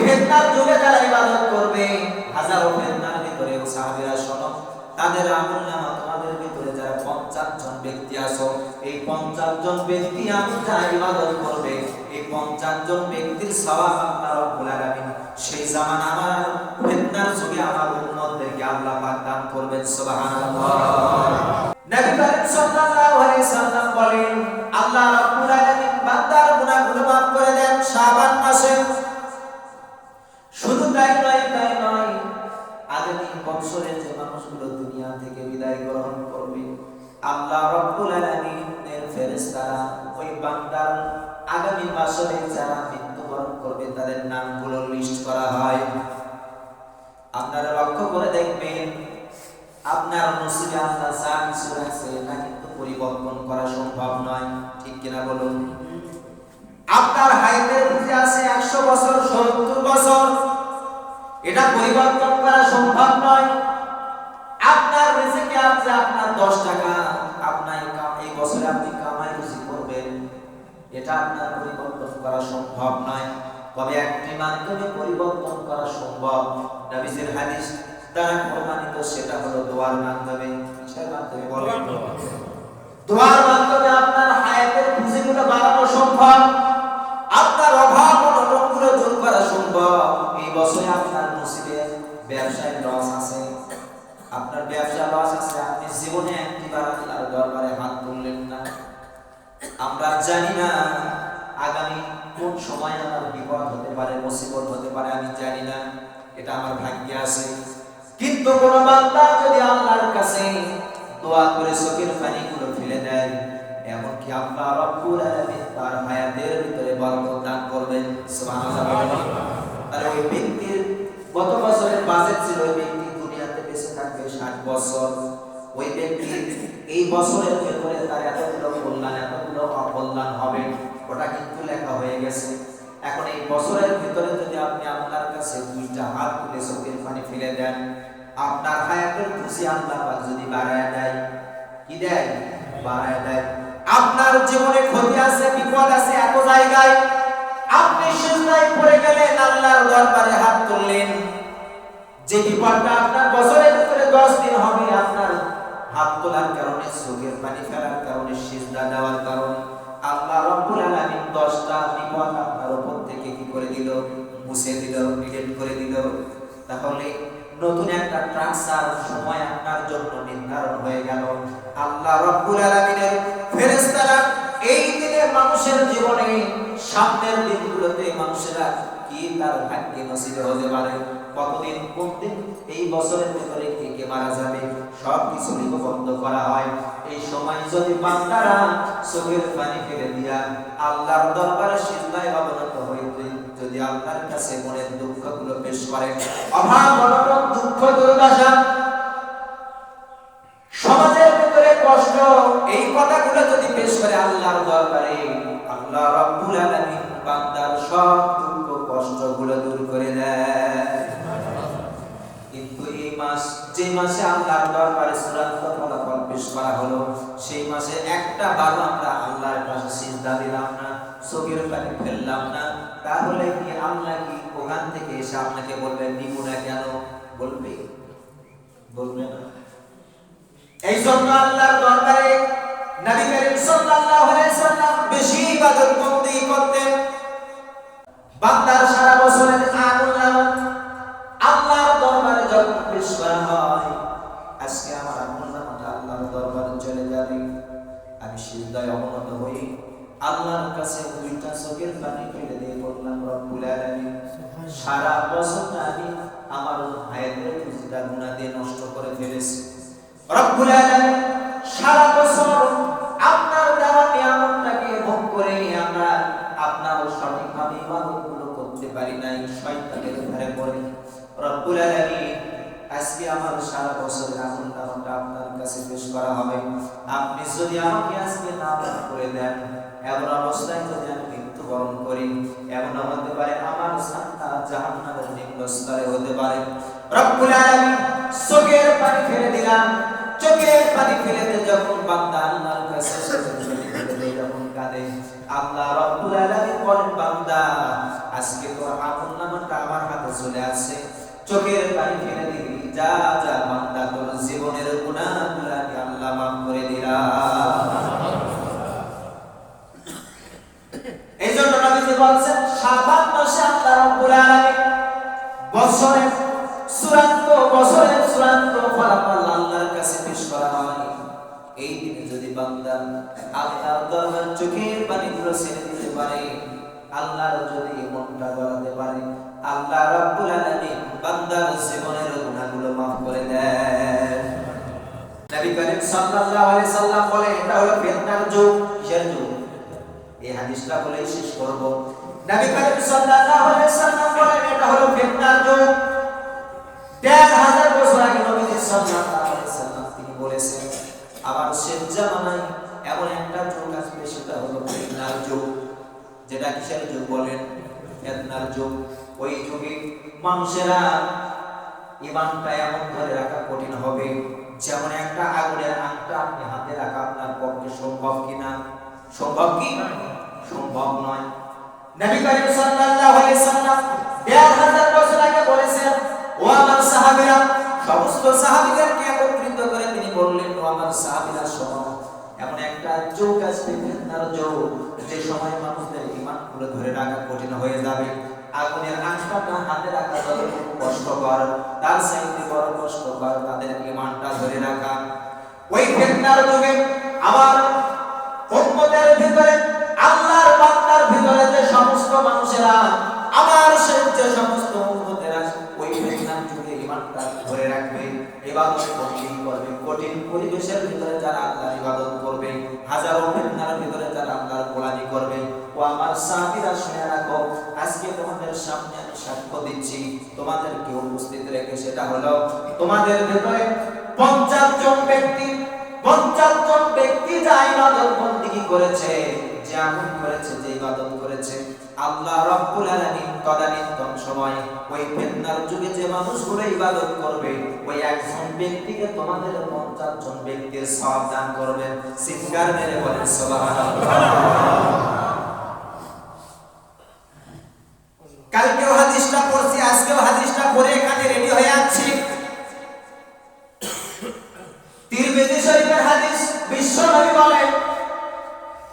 ফিতনার যুগে যারা ইবাদত করবে, হাজারো ফিতনার ভিতরে সাহাবীরা শোনো, তাদের আমলনামা তোমাদের ভিতরে যারা 50 জন ব্যক্তি আছো, এই 50 জন ব্যক্তি আমি যারা ইবাদত করবে, এই 50 জন ব্যক্তির সওয়াব আল্লাহ রাব্বুল আলামিন সেই জামানা আমার ফিতনার যুগে আমার উম্মতদেরকে আল্লাহ পাক দান করবেন। সুবহানাল্লাহ। নবী করিম সাল্লাল্লাহু আলাইহি সাল্লাম বলেন, আল্লাহ রাব্বুল আলামিন বান্দার গুনাহগুলো maaf করে দেন শাবান মাসে। শুধু তাই নয়, আগামী বছরে যে মানুষগুলো দুনিয়া থেকে বিদায় গ্রহণ করবে, আল্লাহ রাব্বুল আলামিনের ফেরেশতারা ওই বান্দার আগামী বছরে যারা মৃত্যুবরণ করবে তাদের নামগুলো লিস্ট করা হয়। আপনারা লক্ষ্য করে দেখবেন, আপনার নসিবে আল্লাহ যা কিছু রাখছে এটা কিন্তু পরিবর্তন করা সম্ভব নয়, ঠিক কিনা বলুন? আপনার হায়াতের ভিতরে আছে 100 বছর, 70 বছর, এটা পরিবর্তন করা সম্ভব নয়। আপনার রিজিকে আছে আপনার 10 টাকা, আপনার এই বছরে আপনি কামাই রুজি করবেন, এটা আপনার পরিবর্তন করা সম্ভব নয়। তবে একটি মাধ্যমে পরিবর্তন করা সম্ভব, নবীজির হাদিস দ্বারা প্রমাণিত, সেটা হলো দোয়ার মাধ্যমে। কিসের মাধ্যমে বলেন? দোয়ার মাধ্যমে আপনার হায়াতের পুঁজিগুলো বাড়ানো সম্ভব, আপনার অভাব অনটনগুলো দূর করা সম্ভব। এই বছরে আপনার নসিবে ব্যবসায় লস আছে, আপনার ব্যবসা লস আছে, আপনি জীবনে একটিবার আল্লাহর দরবারে হাত তুললেন না। আমরা জানি না আগামী কোন সময় আমার বিপদ হতে পারে, মুসিবত হতে পারে, আমি জানি না, এটা আমার ভাগ্যে আছে। কিন্তু কোন বান্দা যদি আল্লাহর কাছে দোয়া করে চোখের পানিগুলো ফেলে দেয়, এমনকি আল্লাহ রাব্বুল আলামিন তার হায়াতের ভিতরে বরকত দান করবেন। সুবহানাল্লাহ। আর ওই ব্যক্তির গত বছরের বাজেট ছিল, ওই ব্যক্তি দুনিয়াতে বেঁচে থাকবে 60 বছর, ওই ব্যক্তি এই বছরের ভিতরে তার এতগুলো কল্যাণ, এতগুলো অকল্যাণ হবে, ওটা কিন্তু লেখা হয়ে গেছে। এখন এই বছরের ভিতরে যদি আপনি আল্লাহর কাছে দুইটা হাত তুলে চোখের পানি ফেলে দেন, আপনার হায়াতের খুশি আল্লাহ পাক যদি বাড়ায় দেয়, কি দেয়? বাড়ায় দেয়। আপনার জীবনে ক্ষতি আছে, বিপদ আছে এত জায়গায়, আপনি সিজদায় পড়ে গেলেন, আল্লাহর দরবারে হাত তুললেন, যে বিপদটা আপনার বছরের ভিতরে 10 দিন হবে, আপনার হাত তোলার কারণে, চোখের পানি ফেলার কারণে, সিজদা দেওয়ার কারণে আল্লাহ রাব্বুল আলামিন 10টা বিপদ আপনার উপর থেকে কি করে দিল? মুছে দিল, ডিলিট করে দিল। তাহলে নতুন একটা ট্রান্সফার সময় আপনার জন্য নির্ধারণ হয়ে গেল। আল্লাহ রাব্বুল আলামিনের ফেরেশতারা এই দিনে মানুষের জীবনে, সামনের দিনগুলোতে মানুষেরা কি তার ভাগ্যে নসিবে হতে পারে, কতদিন, কোন দিন, এই বছরের ভিতরে কে কে মারা যাবে, সব কিছু লিপিবদ্ধ করা হয়। এই সময় যদি বান্দারা চোখের পানি ফেলে দিয়া আল্লাহর দরবারে সিজদায় অবনত হইতে যদি আল্লাহর কাছে মনের দুঃখগুলো পেশ করে, অভাব অনটন, দুঃখ দুর্দশা, সমাজের ভিতরে কষ্ট, এই কথাগুলো যদি পেশ করে আল্লাহর দরবারে, আল্লাহ রাব্বুল আলামিন বান্দার সব দুঃখ কষ্টগুলো দূর করে দেয়। কিন্তু এই মাস, যে মাসে আল্লাহর দরবারে চূড়ান্ত ফলাফল পেশ করা হলো, সেই মাসে একটা বার আমরা আল্লাহর কাছে সিজদা দিলাম না, চোখের পানি ফেললাম না, তাহলে কি আল্লাহ কি ওখান থেকে এসে আপনাকে বলবেন নিব না কেন? বলবে? বলবে না। এই জন্য আল্লাহর দরবারে নবী করিম সাল্লাল্লাহু আলাইহি সাল্লাম বেশি ইবাদত বন্দেগী করতেন। বান্দার সারা বছরের আমলনামা আল্লাহর দরবারে যখন পেশ করা হয়, আজকে আমার আমলনামাটা আল্লাহর দরবারে চলে যাবে, আমি সিজদায় অবনত হই, আল্লাহর কাছে দুইটা চোখের পানি ফেলে দিয়ে বললাম, রব্বুল আলামিন, সারা বছরটা আমি আমার হায়াতের পুঁজিটা গুনাহ দিয়ে নষ্ট করে ফেলেছি। রব্বুল আলামিন, সারা বছর আপনার দেওয়া নিয়ামতটাকে ভোগ করে আমরা আপনার সঠিকভাবে ইবাদতগুলো করতে পারি নাই, শয়তানের ঘরে পড়ে। রব্বুল আলামিন, আজকে আমার সারা বছরের আমলনামাটা আপনার কাছে পেশ করা হবে, আপনি যদি আমাকে আজকে মাফ করে দেন, এমন অবস্থায় যদি আমি মৃত্যুবরণ করি, এমন হতে পারে আমার জান্নাত জাহান্নামের নিম্ন স্তরে হতে পারে। রব্বুল আলামিন, চোখের পানি ফেলে দিলাম, চোখের পানি ফেলে দিয়ে যখন বান্দা আল্লাহর কাছে যখন কাঁদে, আল্লাহ রাব্বুল আলামিন বলেন, বান্দা আজকে তোর আমলনামাটা আমার হাতে চলে আসছে, চোখের পানি ফেলে দিবি, যা যা বান্দা তোর জীবনের গুনাহগুলো আমি আল্লাহ মাফ করে দিলাম। এইজন্য নবীজি বলেন শাবান মাসে আল্লাহ রাব্বুল আলামিন বছরের চূড়ান্ত ফলাফল আল্লাহর কাছে পেশ করা হয়। এই দিনে যদি বান্দা আল্লাহর দরবার চোখের পানিগুলো ছেড়ে দিতে পারে, আল্লাহর যদি মনটা গলাতে পারে, আল্লাহ রাব্বুল আলামিন বান্দার জীবনের গুনাহগুলো মাফ করে দেন। নবী করিম সাল্লাল্লাহু আলাইহি সাল্লাম বলে এটা হলো ফিতনার যুগ। কিসের যুগ? এই হাদিসটা বলেই শেষ করব। নবী করিম সাল্লাল্লাহু আলাইহি সাল্লাম বলে এটা হলো ফিতনার যুগ। ১,৫০০ বছর আগে নবী সাল্লাল্লাহু আলাইহি সাল্লাম তিনি বলেছেন আবার শেষ জামানায় এমন একটা যুগ আসবে, সেটা হলো ফিতনার যুগ। যেটা কিসের যুগ বলেন? ফিতনার যুগ। ওই যুগে মানুষেরা ঈমানটা এমন ধরে রাখা কঠিন হবে, যেমন একটা আগুনের আংটা আপনি হাতে রাখা আপনার পক্ষে সম্ভব কিনা? সম্ভব কি? সম্ভব নয়। নবী করিম সাল্লাল্লাহু আলাইহি সাল্লাম ১,৫০০ বছর আগে বলেছেন, ও আমার সাহাবীরা, সমস্ত সাহাবীদেরকে একত্রিত করে তিনি বললেন, ও আমার সাহাবীরা শোনো, এমন একটা যুগ আসবে, ফিতনার যুগ, যে সময় মানুষদের ঈমানগুলো ধরে রাখা কঠিন হয়ে যাবে। আগুনের আঁচটা হাতে রাখা যতটুকু কষ্টকর, তার চাইতে বড় কষ্টকর তাদের ঈমানটা ধরে রাখা। ওই ফিতনার যুগে আমার উম্মতের ভিতরে, আল্লাহর বান্দার ভিতরে যে সমস্ত মানুষেরা, আমার সেই যে সমস্ত উম্মতেরা ওই ফিতনার যুগে ঈমানটা ধরে রাখবে, ইবাদত করবে, কঠিন পরিবেশের ভিতরে যারা আল্লাহর ইবাদত করবে, হাজারো ফিতনার ভিতরে যারা আল্লাহর গোলামি করবে, ও আমার সাহাবীরা শুনে রাখো, আজকে তোমাদের সামনে আমি সাক্ষ্য দিচ্ছি, তোমাদেরকে উপস্থিত রেখে, সেটা হলো তোমাদের ভিতরে ৫০ জন ব্যক্তি যা ইবাদত বন্দেগী করেছে, যে আমল করেছে, যে ইবাদত করেছে, আল্লাহ রাব্বুল আলামিন তদানীন্তন সময় ওই ফিতনার যুগে যে মানুষগুলো ইবাদত করবে, ওই একজন ব্যক্তিকে তোমাদের ৫০ জন ব্যক্তির সওয়াব দান করবেন। সিঙ্গার মেরে বলেন সুবহানাল্লাহ। কালকেও হাদিসটা পড়ছি, আজকেও হাদিসটা পড়ে এখানে রেডি হয়ে আছি। তিরমিজি শরীফের হাদিস, বিশ্ব নবী বলেন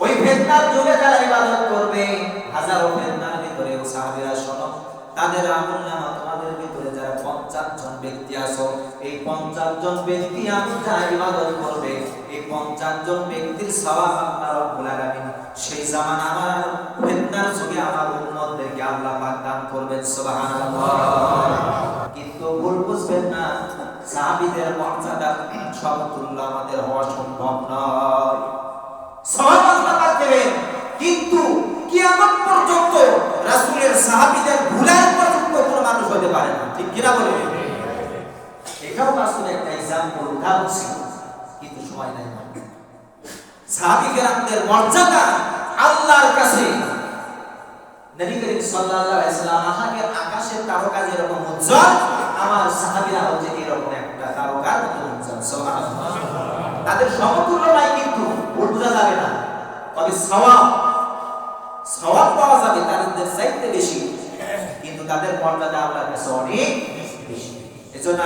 ওই ফিতনার যুগে যারা ইবাদত করবে, হাজারো ফিতনার ভিতরে সাহাবীরা শোনো, তাদের আমলনামা তোমাদের ভিতরে যারা ৫০ জন ব্যক্তি আছো, এই ৫০ জন ব্যক্তি আমি যা ইবাদত করবে, এই ৫০ জন ব্যক্তির সওয়াব আল্লাহ রাব্বুল আলামিন সেই জামানা আমার ফিতনার যুগে আমার উম্মতদেরকে আল্লাহ পাক দান করবেন। সুবহানাল্লাহ। কিন্তু ভুল বুঝবেন না, সাহাবীদের মর্যাদা সমতুল্য আমাদের হওয়া সম্ভব নয়। সওয়াব আল্লাহ পাক দেবেন, কিন্তু কিয়ামত পর্যন্ত রাসূলের সাহাবীদের ভুলের পর্যন্ত কোনো মানুষ হতে পারে না। ঠিক কিনা বলেন? এটাও আসলে একটা एग्जांपल উদাহরণ ছিল, কিন্তু সময় নাই। সাহাবী কেরামদের মর্যাদা আল্লাহর কাছে, নবী করিম সাল্লাল্লাহু আলাইহি ওয়াসাল্লাম আকাশের তারকা যেরকম উজ্জ্বল, আমার সাহাবীরা হচ্ছে এরকম একটা তারকার মতো উজ্জ্বল। সুবহানাল্লাহ। তাদের সমতুল্য নাই, কিন্তু ভুল বোঝা যাবে না। তবে সওয়াব পাওয়া যাবে তাদের চাইতে বেশি, কিন্তু তাদের মর্যাদা আল্লাহর কাছে অনেক বেশি। এজন্য